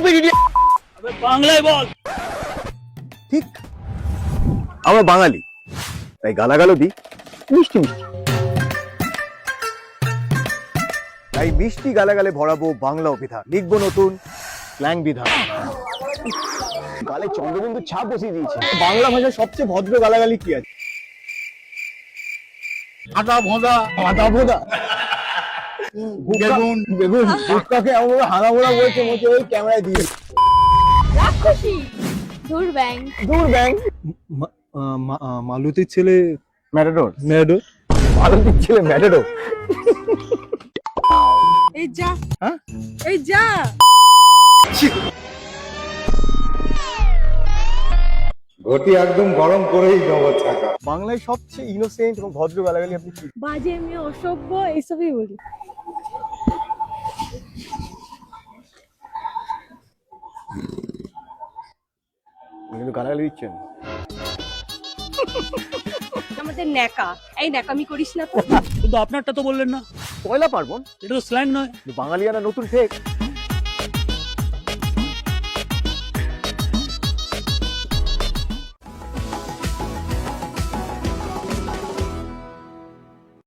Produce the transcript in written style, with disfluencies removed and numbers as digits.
Stupid idiot. বাংলায় বল। ঠিক, আমরা বাঙালি, তাই গালাগালো দিই মিষ্টি মিষ্টি। তাই মিষ্টি গালাগালে ভরাবো বাংলা অভিধান, লিখবো নতুন স্ল্যাং বিধান। গালে চন্দ্রবিন্দু ছাপ বসিয়ে দিয়েছে। বাংলা ভাষার সবচেয়ে ভদ্র গালাগালি কি আছে? আদা ভোঁদা, আদা ভোদা, বেগুন। বেগুন, গুটকাকে এমন হানা মোড়া বলছে মধ্যে ওই ক্যামেরায় দিয়ে। রাক্ষসী, ধুর ব্যাং। দূর ব্যাং। মালতীর ছেলে ম্যাটাডোর, ম্যাডো। মালতীর ছেলে ম্যাটাডোর। এই যা, হ্যাঁ? এই যা। ঘটি একদম গরম করেই দেবো থাকা। বাংলায় সবচেয়ে ইনোসেন্ট এবং ভদ্র গালাগালি আপনি কি? বাজে মেয়ে, অসভ্য, এইসবই বলি। আপনি কিন্তু গালাগালি দিচ্ছেন। আমাদের ন্যাকা, এই ন্যাকামি করিস না তো। কিন্তু আপনারটা তো বললেন না, পয়লা পার্বণ, এটা তো স্ল্যাং নয়। বাঙালিয়ানা নতুন ঠেক।